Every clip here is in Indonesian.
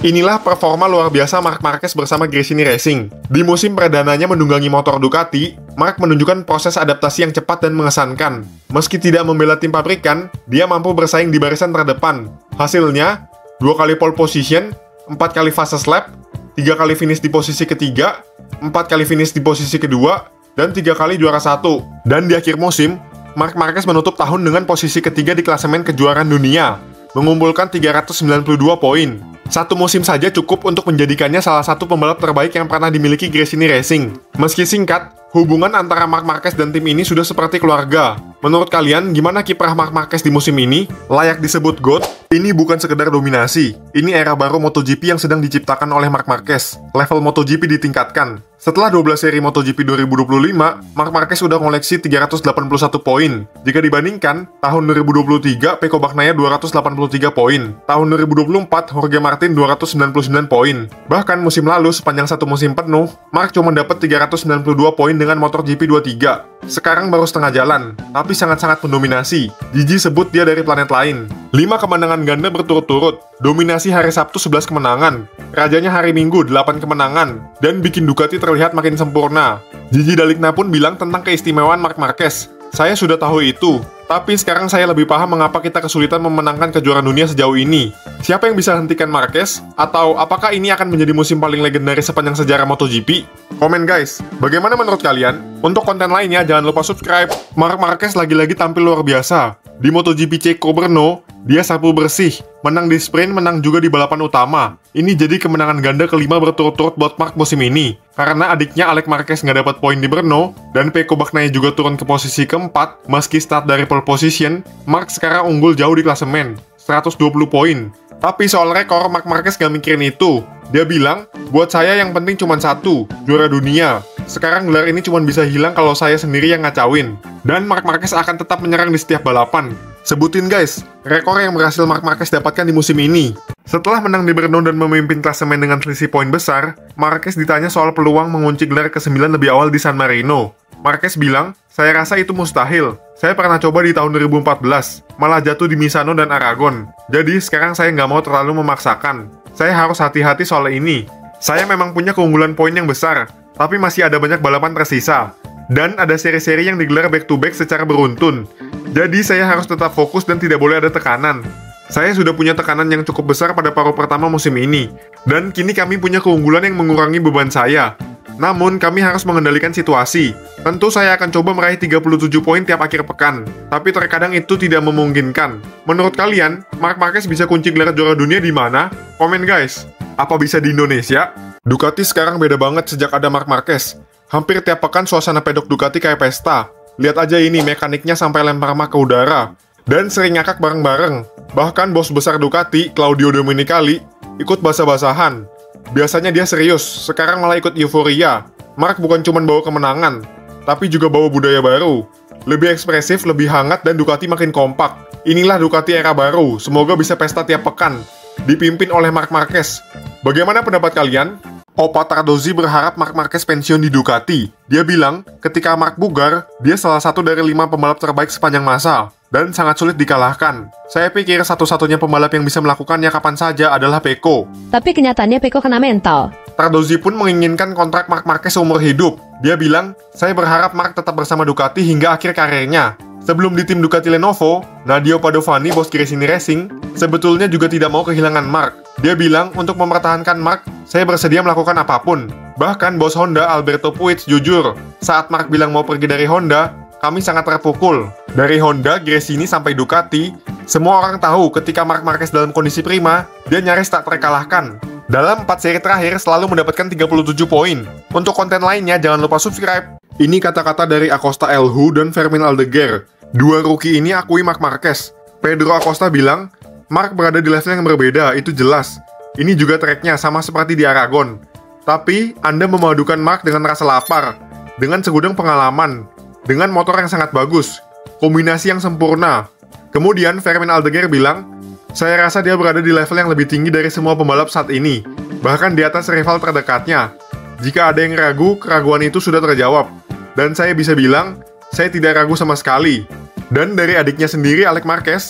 Inilah performa luar biasa Marc Marquez bersama Gresini Racing. Di musim perdananya menunggangi motor Ducati, Marc menunjukkan proses adaptasi yang cepat dan mengesankan. Meski tidak membela tim pabrikan, dia mampu bersaing di barisan terdepan. Hasilnya, 2 kali pole position, 4 kali fastest lap, 3 kali finish di posisi ketiga, 4 kali finish di posisi kedua, dan 3 kali juara 1. Dan di akhir musim, Marc Marquez menutup tahun dengan posisi ketiga di klasemen kejuaraan dunia, mengumpulkan 392 poin. Satu musim saja cukup untuk menjadikannya salah satu pembalap terbaik yang pernah dimiliki Gresini Racing. Meski singkat, hubungan antara Marc Marquez dan tim ini sudah seperti keluarga. Menurut kalian, gimana kiprah Marc Marquez di musim ini? Layak disebut GOAT? Ini bukan sekedar dominasi. Ini era baru MotoGP yang sedang diciptakan oleh Marc Marquez. Level MotoGP ditingkatkan. Setelah 12 seri MotoGP 2025, Marc Marquez sudah koleksi 381 poin. Jika dibandingkan, tahun 2023, Pecco Bagnaia 283 poin. Tahun 2024, Jorge Martin 299 poin. Bahkan musim lalu, sepanjang satu musim penuh, Marc cuma dapat 392 poin dengan motor GP23. Sekarang baru setengah jalan, tapi sangat-sangat mendominasi. Gigi sebut dia dari planet lain. 5 kemenangan ganda berturut-turut, dominasi hari Sabtu 11 kemenangan, rajanya hari Minggu 8 kemenangan, dan bikin Ducati terlihat makin sempurna. Gigi Dalikna pun bilang tentang keistimewaan Marc Marquez. Saya sudah tahu itu, tapi sekarang saya lebih paham mengapa kita kesulitan memenangkan kejuaraan dunia sejauh ini. Siapa yang bisa hentikan Marquez? Atau apakah ini akan menjadi musim paling legendaris sepanjang sejarah MotoGP? Komen guys, bagaimana menurut kalian? Untuk konten lainnya jangan lupa subscribe. Marc Marquez lagi-lagi tampil luar biasa. Di MotoGP Ceko Brno, dia sapu bersih, menang di sprint, menang juga di balapan utama. Ini jadi kemenangan ganda kelima berturut-turut buat Marc musim ini. Karena adiknya Alex Marquez nggak dapat poin di Brno, dan Pecco Bagnaia juga turun ke posisi keempat, meski start dari pole position, Marc sekarang unggul jauh di klasemen, 120 poin. Tapi soal rekor, Marc Marquez gak mikirin itu. Dia bilang, buat saya yang penting cuma satu, juara dunia. Sekarang gelar ini cuma bisa hilang kalau saya sendiri yang ngacauin. Dan Marc Marquez akan tetap menyerang di setiap balapan. Sebutin guys, rekor yang berhasil Marc Marquez dapatkan di musim ini. Setelah menang di Brno dan memimpin klasemen dengan selisih poin besar, Marquez ditanya soal peluang mengunci gelar ke-9 lebih awal di San Marino. Marquez bilang, saya rasa itu mustahil. Saya pernah coba di tahun 2014, malah jatuh di Misano dan Aragon. Jadi sekarang saya nggak mau terlalu memaksakan. Saya harus hati-hati soal ini. Saya memang punya keunggulan poin yang besar, tapi masih ada banyak balapan tersisa. Dan ada seri-seri yang digelar back-to-back secara beruntun. Jadi saya harus tetap fokus dan tidak boleh ada tekanan. Saya sudah punya tekanan yang cukup besar pada paruh pertama musim ini. Dan kini kami punya keunggulan yang mengurangi beban saya. Namun, kami harus mengendalikan situasi. Tentu saya akan coba meraih 37 poin tiap akhir pekan. Tapi terkadang itu tidak memungkinkan. Menurut kalian, Marc Marquez bisa kunci gelar juara dunia di mana? Komen guys. Apa bisa di Indonesia? Ducati sekarang beda banget sejak ada Marc Marquez. Hampir tiap pekan suasana pedok Ducati kayak pesta. Lihat aja ini, mekaniknya sampai lempar mak ke udara. Dan sering ngakak bareng-bareng. Bahkan bos besar Ducati, Claudio Domenicali, ikut basah-basahan. Biasanya dia serius, sekarang malah ikut euforia. Marc bukan cuma bawa kemenangan, tapi juga bawa budaya baru. Lebih ekspresif, lebih hangat, dan Ducati makin kompak. Inilah Ducati era baru, semoga bisa pesta tiap pekan. Dipimpin oleh Marc Marquez. Bagaimana pendapat kalian? Opa Tardozzi berharap Marc Marquez pensiun di Ducati. Dia bilang, ketika Marc bugar, dia salah satu dari 5 pembalap terbaik sepanjang masa. Dan sangat sulit dikalahkan. Saya pikir satu-satunya pembalap yang bisa melakukannya kapan saja adalah Pecco. Tapi kenyataannya Pecco kena mental. Tardozzi pun menginginkan kontrak Marc Marquez seumur hidup. Dia bilang, saya berharap Marc tetap bersama Ducati hingga akhir karirnya. Sebelum di tim Ducati Lenovo, Nadio Padovani, bos Gresini Racing, sebetulnya juga tidak mau kehilangan Marc. Dia bilang, untuk mempertahankan Marc, saya bersedia melakukan apapun. Bahkan bos Honda, Alberto Puig, jujur, saat Marc bilang mau pergi dari Honda, kami sangat terpukul. Dari Honda, Gresini sampai Ducati, semua orang tahu ketika Marc Marquez dalam kondisi prima, dia nyaris tak terkalahkan. Dalam 4 seri terakhir selalu mendapatkan 37 poin. Untuk konten lainnya jangan lupa subscribe. Ini kata-kata dari Acosta Elhu dan Fermin Aldeguer. Dua rookie ini akui Marc Marquez. Pedro Acosta bilang, Marc berada di level yang berbeda, itu jelas. Ini juga tracknya sama seperti di Aragon. Tapi, Anda memadukan Marc dengan rasa lapar, dengan segudang pengalaman, dengan motor yang sangat bagus, kombinasi yang sempurna. Kemudian Fermin Aldeguer bilang, saya rasa dia berada di level yang lebih tinggi dari semua pembalap saat ini, bahkan di atas rival terdekatnya. Jika ada yang ragu, keraguan itu sudah terjawab. Dan saya bisa bilang, saya tidak ragu sama sekali. Dan dari adiknya sendiri, Alex Marquez,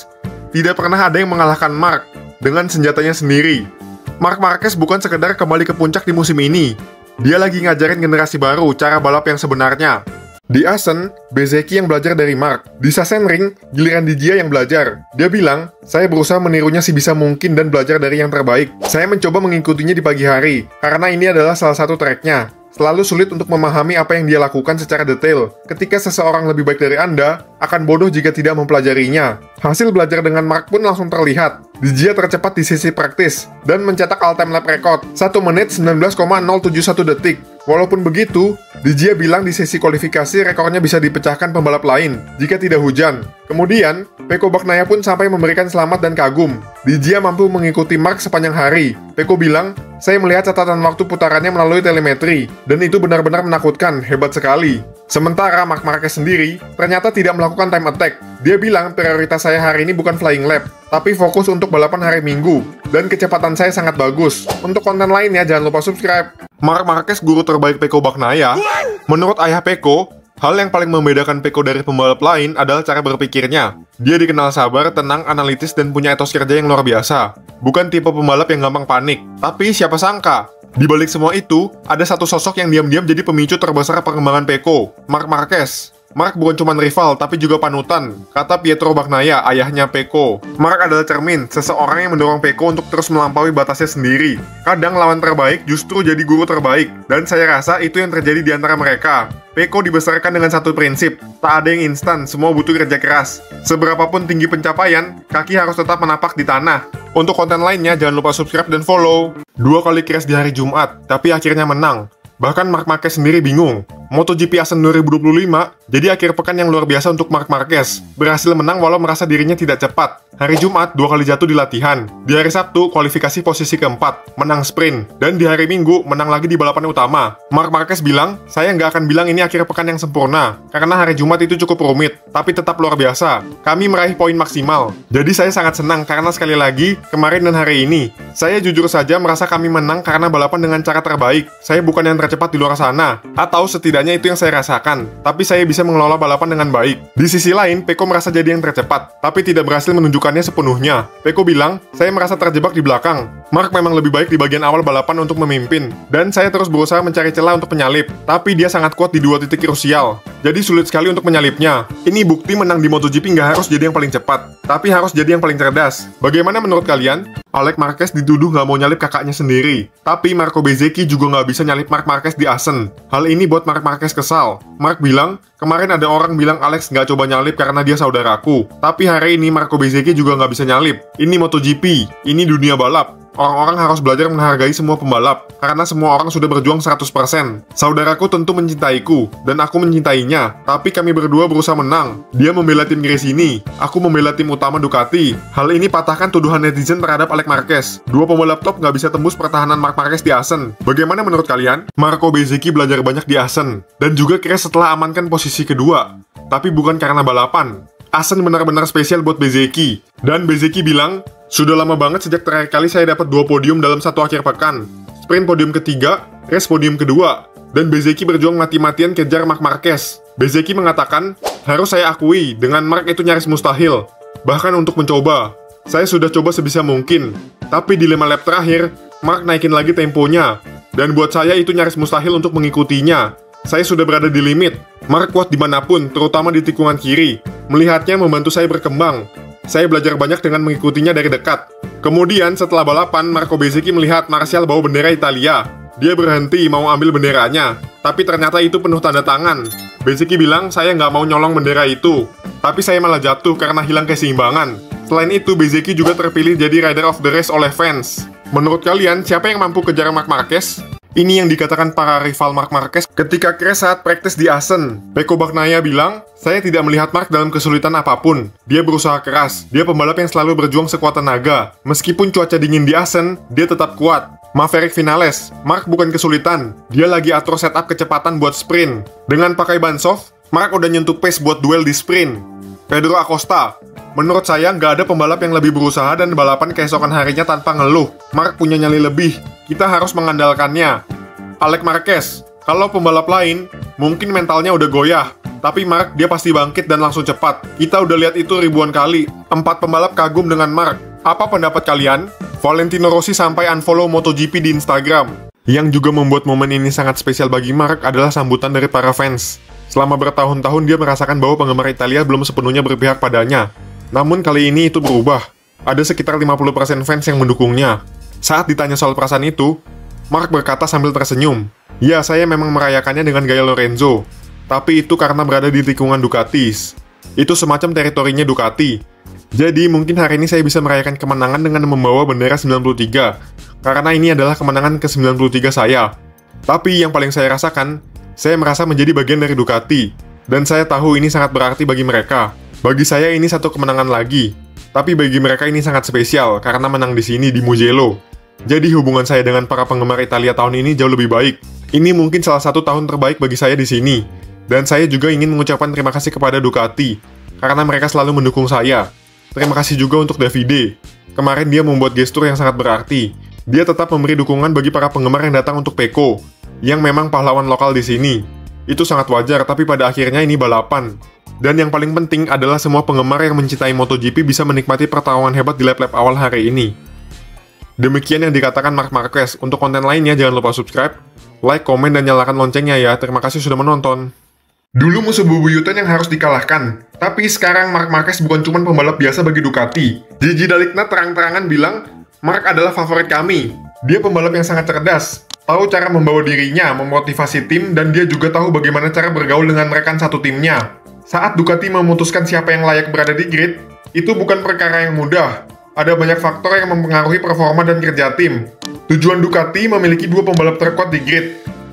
tidak pernah ada yang mengalahkan Marc dengan senjatanya sendiri. Marc Marquez bukan sekedar kembali ke puncak di musim ini. Dia lagi ngajarin generasi baru cara balap yang sebenarnya. Di Assen, Bezzecchi yang belajar dari Marc. Di Sachsenring, giliran Digia yang belajar. Dia bilang, saya berusaha menirunya sebisa mungkin dan belajar dari yang terbaik. Saya mencoba mengikutinya di pagi hari, karena ini adalah salah satu treknya. Selalu sulit untuk memahami apa yang dia lakukan secara detail. Ketika seseorang lebih baik dari Anda, akan bodoh jika tidak mempelajarinya. Hasil belajar dengan Marc pun langsung terlihat. Digia tercepat di sesi praktis, dan mencetak all-time lap record, 1 menit 19,071 detik. Walaupun begitu, Digia bilang di sesi kualifikasi rekornya bisa dipecahkan pembalap lain, jika tidak hujan. Kemudian, Pecco Bagnaia pun sampai memberikan selamat dan kagum. Digia mampu mengikuti Marc sepanjang hari. Pecco bilang, saya melihat catatan waktu putarannya melalui telemetri, dan itu benar-benar menakutkan, hebat sekali. Sementara Marc Marquez sendiri ternyata tidak melakukan time attack. Dia bilang prioritas saya hari ini bukan flying lap, tapi fokus untuk balapan hari Minggu. Dan kecepatan saya sangat bagus. Untuk konten lainnya jangan lupa subscribe. Marc Marquez guru terbaik Pecco Bagnaia. Menurut ayah Pecco, hal yang paling membedakan Pecco dari pembalap lain adalah cara berpikirnya. Dia dikenal sabar, tenang, analitis, dan punya etos kerja yang luar biasa. Bukan tipe pembalap yang gampang panik. Tapi siapa sangka, di balik semua itu, ada satu sosok yang diam-diam jadi pemicu terbesar perkembangan Pecco, Marc Marquez. Marc bukan cuma rival, tapi juga panutan, kata Pietro Bagnaia, ayahnya Pecco. Marc adalah cermin, seseorang yang mendorong Pecco untuk terus melampaui batasnya sendiri. Kadang lawan terbaik justru jadi guru terbaik, dan saya rasa itu yang terjadi di antara mereka. Pecco dibesarkan dengan satu prinsip, tak ada yang instan, semua butuh kerja keras. Seberapapun tinggi pencapaian, kaki harus tetap menapak di tanah. Untuk konten lainnya, jangan lupa subscribe dan follow. 2 kali crash di hari Jumat, tapi akhirnya menang. Bahkan Marc Marquez sendiri bingung. MotoGP Assen 2025 jadi akhir pekan yang luar biasa untuk Marc Marquez. Berhasil menang walau merasa dirinya tidak cepat. Hari Jumat 2 kali jatuh di latihan. Di hari Sabtu kualifikasi posisi keempat, menang sprint. Dan di hari Minggu menang lagi di balapan utama. Marc Marquez bilang, saya nggak akan bilang ini akhir pekan yang sempurna. Karena hari Jumat itu cukup rumit, tapi tetap luar biasa. Kami meraih poin maksimal. Jadi saya sangat senang karena sekali lagi, kemarin dan hari ini, saya jujur saja merasa kami menang karena balapan dengan cara terbaik. Saya bukan yang tercepat di luar sana. Atau setidaknya itu yang saya rasakan, tapi saya bisa mengelola balapan dengan baik. Di sisi lain, Pecco merasa jadi yang tercepat, tapi tidak berhasil menunjukkannya sepenuhnya. Pecco bilang, saya merasa terjebak di belakang. Marc memang lebih baik di bagian awal balapan untuk memimpin, dan saya terus berusaha mencari celah untuk menyalip, tapi dia sangat kuat di 2 titik krusial. Jadi sulit sekali untuk menyalipnya. Ini bukti menang di MotoGP nggak harus jadi yang paling cepat, tapi harus jadi yang paling cerdas. Bagaimana menurut kalian? Alex Marquez dituduh nggak mau nyalip kakaknya sendiri, tapi Marco Bezzecchi juga nggak bisa nyalip Marc Marquez di Assen. Hal ini buat Marc Marquez kesal. Marc bilang, kemarin ada orang bilang Alex nggak coba nyalip karena dia saudaraku, tapi hari ini Marco Bezzecchi juga nggak bisa nyalip. Ini MotoGP, ini dunia balap. Orang-orang harus belajar menghargai semua pembalap, karena semua orang sudah berjuang 100%. Saudaraku tentu mencintaiku, dan aku mencintainya, tapi kami berdua berusaha menang. Dia membela tim Gresini, aku membela tim utama Ducati. Hal ini patahkan tuduhan netizen terhadap Alex Marquez. 2 pembalap top nggak bisa tembus pertahanan Marc Marquez di Assen. Bagaimana menurut kalian? Marco Bezzecchi belajar banyak di Assen, dan juga crash setelah amankan posisi kedua. Tapi bukan karena balapan. Assen benar-benar spesial buat Bezzecchi. Dan Bezzecchi bilang, sudah lama banget sejak terakhir kali saya dapat 2 podium dalam satu akhir pekan. Sprint podium ketiga, race podium kedua. Dan Bezzecchi berjuang mati-matian kejar Marc Marquez. Bezzecchi mengatakan, harus saya akui, dengan Marc itu nyaris mustahil. Bahkan untuk mencoba. Saya sudah coba sebisa mungkin. Tapi di 5 lap terakhir, Marc naikin lagi temponya. Dan buat saya itu nyaris mustahil untuk mengikutinya. Saya sudah berada di limit. Marc kuat dimanapun, terutama di tikungan kiri. Melihatnya membantu saya berkembang. Saya belajar banyak dengan mengikutinya dari dekat. Kemudian setelah balapan, Marco Bezzecchi melihat Martial bawa bendera Italia. Dia berhenti mau ambil benderanya, tapi ternyata itu penuh tanda tangan. Bezzecchi bilang, saya nggak mau nyolong bendera itu, tapi saya malah jatuh karena hilang keseimbangan. Selain itu, Bezzecchi juga terpilih jadi Rider of the Race oleh fans. Menurut kalian, siapa yang mampu kejar Marc Marquez? Ini yang dikatakan para rival Marc Marquez ketika crash saat praktis di Assen. Pecco Bagnaia bilang, saya tidak melihat Marc dalam kesulitan apapun. Dia berusaha keras. Dia pembalap yang selalu berjuang sekuat tenaga. Meskipun cuaca dingin di Assen, dia tetap kuat. Maverick Vinales, Marc bukan kesulitan. Dia lagi atur setup kecepatan buat sprint. Dengan pakai ban soft, Marc udah nyentuh pace buat duel di sprint. Pedro Acosta, menurut saya nggak ada pembalap yang lebih berusaha dan balapan keesokan harinya tanpa ngeluh. Marc punya nyali lebih, kita harus mengandalkannya. Alex Marquez, kalau pembalap lain, mungkin mentalnya udah goyah. Tapi Marc, dia pasti bangkit dan langsung cepat. Kita udah lihat itu ribuan kali. 4 pembalap kagum dengan Marc. Apa pendapat kalian? Valentino Rossi sampai unfollow MotoGP di Instagram. Yang juga membuat momen ini sangat spesial bagi Mark adalah sambutan dari para fans. Selama bertahun-tahun dia merasakan bahwa penggemar Italia belum sepenuhnya berpihak padanya. Namun kali ini itu berubah. Ada sekitar 50% fans yang mendukungnya. Saat ditanya soal perasaan itu, Mark berkata sambil tersenyum, "Ya, saya memang merayakannya dengan gaya Lorenzo. Tapi itu karena berada di tikungan Ducatis. Itu semacam teritorinya Ducati. Jadi mungkin hari ini saya bisa merayakan kemenangan dengan membawa bendera 93. Karena ini adalah kemenangan ke-93 saya. Tapi yang paling saya rasakan, saya merasa menjadi bagian dari Ducati. Dan saya tahu ini sangat berarti bagi mereka. Bagi saya ini satu kemenangan lagi. Tapi bagi mereka ini sangat spesial karena menang di sini di Mugello. Jadi hubungan saya dengan para penggemar Italia tahun ini jauh lebih baik. Ini mungkin salah satu tahun terbaik bagi saya di sini. Dan saya juga ingin mengucapkan terima kasih kepada Ducati karena mereka selalu mendukung saya. Terima kasih juga untuk Davide. Kemarin dia membuat gestur yang sangat berarti. Dia tetap memberi dukungan bagi para penggemar yang datang untuk Pecco, yang memang pahlawan lokal di sini. Itu sangat wajar, tapi pada akhirnya ini balapan. Dan yang paling penting adalah semua penggemar yang mencintai MotoGP bisa menikmati pertarungan hebat di lap-lap awal hari ini. Demikian yang dikatakan Marc Marquez. Untuk konten lainnya jangan lupa subscribe, like, komen, dan nyalakan loncengnya ya. Terima kasih sudah menonton. Dulu musuh bebuyutan yang harus dikalahkan, tapi sekarang Marc Marquez bukan cuma pembalap biasa bagi Ducati. Gigi D'Aligna terang-terangan bilang, Marc adalah favorit kami. Dia pembalap yang sangat cerdas, tahu cara membawa dirinya, memotivasi tim, dan dia juga tahu bagaimana cara bergaul dengan rekan satu timnya. Saat Ducati memutuskan siapa yang layak berada di grid, itu bukan perkara yang mudah. Ada banyak faktor yang mempengaruhi performa dan kerja tim. Tujuan Ducati memiliki 2 pembalap terkuat di grid.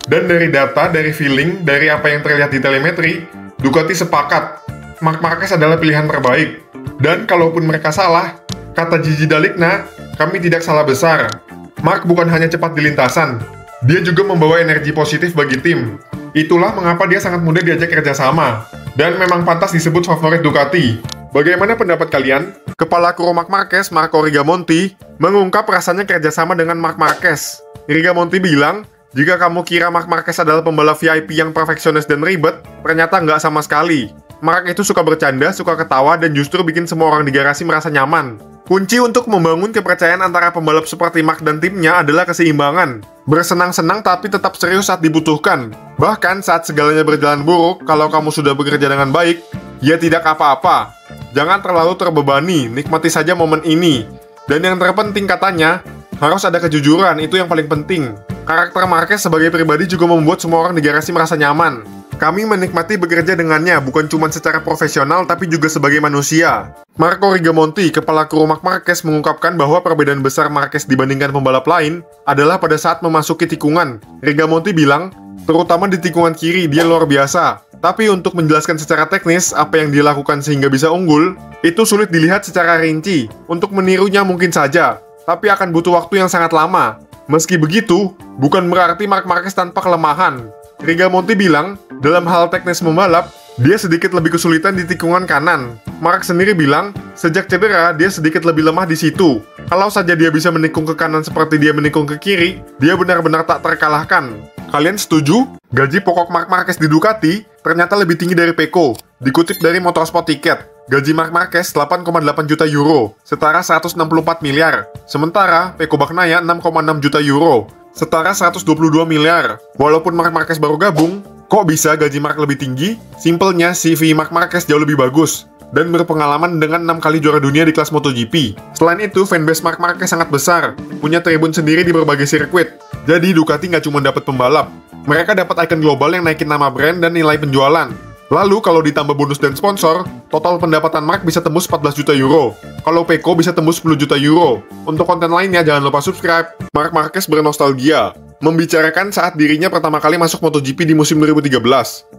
Dan dari data, dari feeling, dari apa yang terlihat di telemetri, Ducati sepakat, Marc Marquez adalah pilihan terbaik. Dan kalaupun mereka salah, kata Gigi D'Aligna, kami tidak salah besar. Marc bukan hanya cepat di lintasan, dia juga membawa energi positif bagi tim. Itulah mengapa dia sangat mudah diajak kerjasama, dan memang pantas disebut favorit Ducati. Bagaimana pendapat kalian? Kepala kru Marc Marquez, Marco Rigamonti, mengungkap rasanya kerjasama dengan Marc Marquez. Rigamonti bilang, jika kamu kira Marc Marquez adalah pembalap VIP yang perfeksionis dan ribet, ternyata nggak sama sekali. Marc itu suka bercanda, suka ketawa, dan justru bikin semua orang di garasi merasa nyaman. Kunci untuk membangun kepercayaan antara pembalap seperti Marc dan timnya adalah keseimbangan. Bersenang-senang tapi tetap serius saat dibutuhkan. Bahkan saat segalanya berjalan buruk, kalau kamu sudah bekerja dengan baik, ya tidak apa-apa. Jangan terlalu terbebani, nikmati saja momen ini. Dan yang terpenting katanya, harus ada kejujuran, itu yang paling penting. Karakter Marquez sebagai pribadi juga membuat semua orang di garasi merasa nyaman. Kami menikmati bekerja dengannya, bukan cuma secara profesional, tapi juga sebagai manusia. Marco Rigamonti, kepala kru Marc Marquez, mengungkapkan bahwa perbedaan besar Marquez dibandingkan pembalap lain adalah pada saat memasuki tikungan. Rigamonti bilang, terutama di tikungan kiri, dia luar biasa. Tapi untuk menjelaskan secara teknis apa yang dia lakukan sehingga bisa unggul, itu sulit dilihat secara rinci. Untuk menirunya mungkin saja, tapi akan butuh waktu yang sangat lama. Meski begitu, bukan berarti Marc Marquez tanpa kelemahan. Rigamonti bilang, dalam hal teknis membalap, dia sedikit lebih kesulitan di tikungan kanan. Marc sendiri bilang, sejak cedera, dia sedikit lebih lemah di situ. Kalau saja dia bisa menikung ke kanan seperti dia menikung ke kiri, dia benar-benar tak terkalahkan. Kalian setuju? Gaji pokok Marc Marquez di Ducati ternyata lebih tinggi dari Pecco. Dikutip dari Motorsport Ticket, gaji Marc Marquez 8,8 juta euro, setara 164 miliar. Sementara, Pecco Bagnaia 6,6 juta euro, setara 122 miliar. Walaupun Marc Marquez baru gabung, kok bisa gaji Marc lebih tinggi? Simpelnya, CV Marc Marquez jauh lebih bagus dan berpengalaman dengan 6 kali juara dunia di kelas MotoGP. Selain itu, fanbase Marc Marquez sangat besar, punya tribun sendiri di berbagai sirkuit. Jadi Ducati nggak cuma dapat pembalap, mereka dapat ikon global yang naikin nama brand dan nilai penjualan. Lalu kalau ditambah bonus dan sponsor, total pendapatan Marc bisa tembus 14 juta euro. Kalau Pecco bisa tembus 10 juta euro. Untuk konten lainnya jangan lupa subscribe. Marc Marquez bernostalgia, membicarakan saat dirinya pertama kali masuk MotoGP di musim 2013.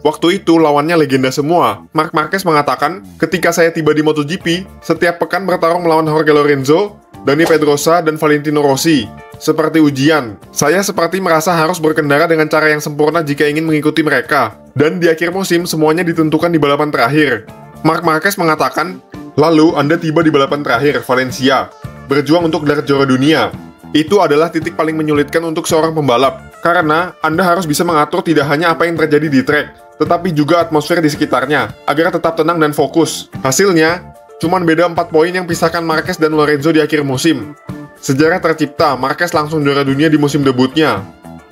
Waktu itu lawannya legenda semua. Marc Marquez mengatakan, ketika saya tiba di MotoGP, setiap pekan bertarung melawan Jorge Lorenzo, Dani Pedrosa, dan Valentino Rossi. Seperti ujian, saya seperti merasa harus berkendara dengan cara yang sempurna jika ingin mengikuti mereka. Dan di akhir musim, semuanya ditentukan di balapan terakhir. Marc Marquez mengatakan, lalu Anda tiba di balapan terakhir, Valencia, berjuang untuk gelar juara dunia. Itu adalah titik paling menyulitkan untuk seorang pembalap, karena Anda harus bisa mengatur tidak hanya apa yang terjadi di trek, tetapi juga atmosfer di sekitarnya, agar tetap tenang dan fokus. Hasilnya, cuman beda 4 poin yang pisahkan Marquez dan Lorenzo di akhir musim. Sejarah tercipta, Marquez langsung juara dunia di musim debutnya.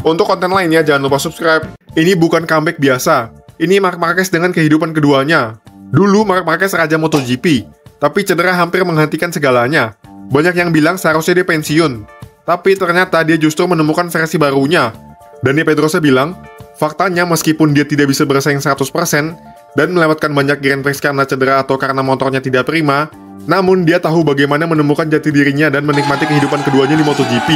Untuk konten lainnya jangan lupa subscribe. Ini bukan comeback biasa. Ini Marc Marquez dengan kehidupan keduanya. Dulu Marc Marquez raja MotoGP, tapi cedera hampir menghentikan segalanya. Banyak yang bilang seharusnya dia pensiun, tapi ternyata dia justru menemukan versi barunya. Dani Pedrosa bilang, faktanya meskipun dia tidak bisa bersaing 100% dan melewatkan banyak Grand Prix karena cedera atau karena motornya tidak prima, namun dia tahu bagaimana menemukan jati dirinya dan menikmati kehidupan keduanya di MotoGP,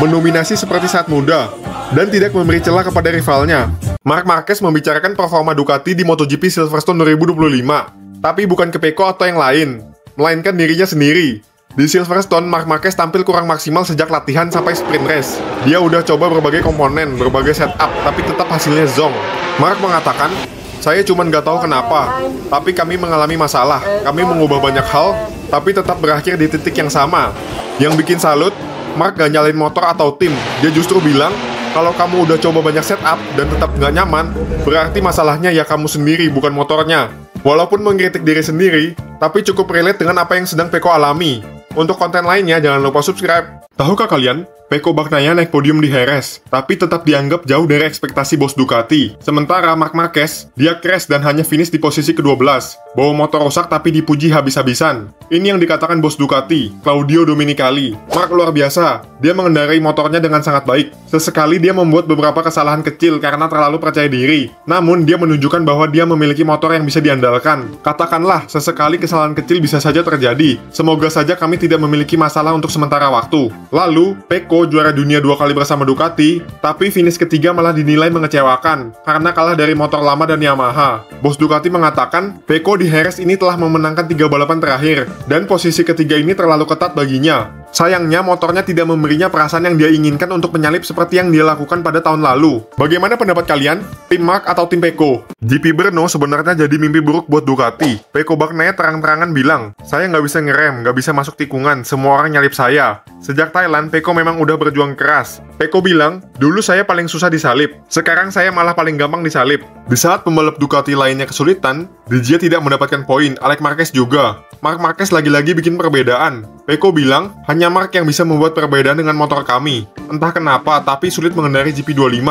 mendominasi seperti saat muda, dan tidak memberi celah kepada rivalnya. Marc Marquez membicarakan performa Ducati di MotoGP Silverstone 2025, tapi bukan ke Pecco atau yang lain, melainkan dirinya sendiri. Di Silverstone, Marc Marquez tampil kurang maksimal sejak latihan sampai sprint race. Dia udah coba berbagai komponen, berbagai setup, tapi tetap hasilnya zonk. Marc mengatakan, "Saya cuma nggak tahu kenapa, tapi kami mengalami masalah. Kami mengubah banyak hal, tapi tetap berakhir di titik yang sama." Yang bikin salut, Marc gak nyalain motor atau tim. Dia justru bilang, kalau kamu udah coba banyak setup dan tetap nggak nyaman, berarti masalahnya ya kamu sendiri, bukan motornya. Walaupun mengkritik diri sendiri, tapi cukup relate dengan apa yang sedang Pecco alami. Untuk konten lainnya, jangan lupa subscribe. Tahukah kalian, Pecco Bagnaia naik podium di Jerez, tapi tetap dianggap jauh dari ekspektasi bos Ducati. Sementara Marc Marquez, dia crash dan hanya finish di posisi ke-12. Bawa motor rusak tapi dipuji habis-habisan. Ini yang dikatakan bos Ducati, Claudio Domenicali. Marc luar biasa, dia mengendarai motornya dengan sangat baik. Sesekali dia membuat beberapa kesalahan kecil karena terlalu percaya diri. Namun dia menunjukkan bahwa dia memiliki motor yang bisa diandalkan. Katakanlah, sesekali kesalahan kecil bisa saja terjadi. Semoga saja kami tidak memiliki masalah untuk sementara waktu. Lalu, Pecco juara dunia 2 kali bersama Ducati, tapi finish ketiga malah dinilai mengecewakan karena kalah dari motor lama dan Yamaha. Bos Ducati mengatakan, Pecco di Jerez ini telah memenangkan 3 balapan terakhir, dan posisi ketiga ini terlalu ketat baginya. Sayangnya motornya tidak memberinya perasaan yang dia inginkan untuk menyalip seperti yang dia lakukan pada tahun lalu. Bagaimana pendapat kalian? Tim Marc atau tim Pecco? GP Brno sebenarnya jadi mimpi buruk buat Ducati. Pecco Bagnaia terang-terangan bilang, "Saya nggak bisa ngerem, nggak bisa masuk tikungan, semua orang nyalip saya." Sejak Thailand, Pecco memang udah berjuang keras. Pecco bilang, "Dulu saya paling susah disalip, sekarang saya malah paling gampang disalip." Di saat pembalap Ducati lainnya kesulitan, Dia tidak mendapatkan poin, Alex Marquez juga. Marc Marquez lagi-lagi bikin perbedaan. Pecco bilang, hanya Marc yang bisa membuat perbedaan dengan motor kami. Entah kenapa, tapi sulit mengendaри GP25.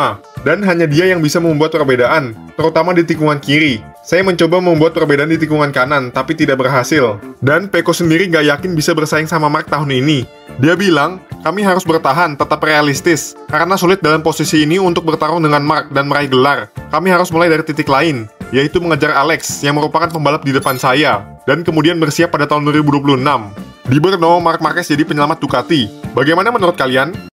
Dan hanya dia yang bisa membuat perbedaan, terutama di tikungan kiri. Saya mencoba membuat perbedaan di tikungan kanan, tapi tidak berhasil. Dan Pecco sendiri gak yakin bisa bersaing sama Marc tahun ini. Dia bilang, kami harus bertahan, tetap realistis, karena sulit dalam posisi ini untuk bertarung dengan Marc dan meraih gelar. Kami harus mulai dari titik lain, yaitu mengejar Alex, yang merupakan pembalap di depan saya, dan kemudian bersiap pada tahun 2026. Di Brno, Marc Marquez jadi penyelamat Ducati. Bagaimana menurut kalian?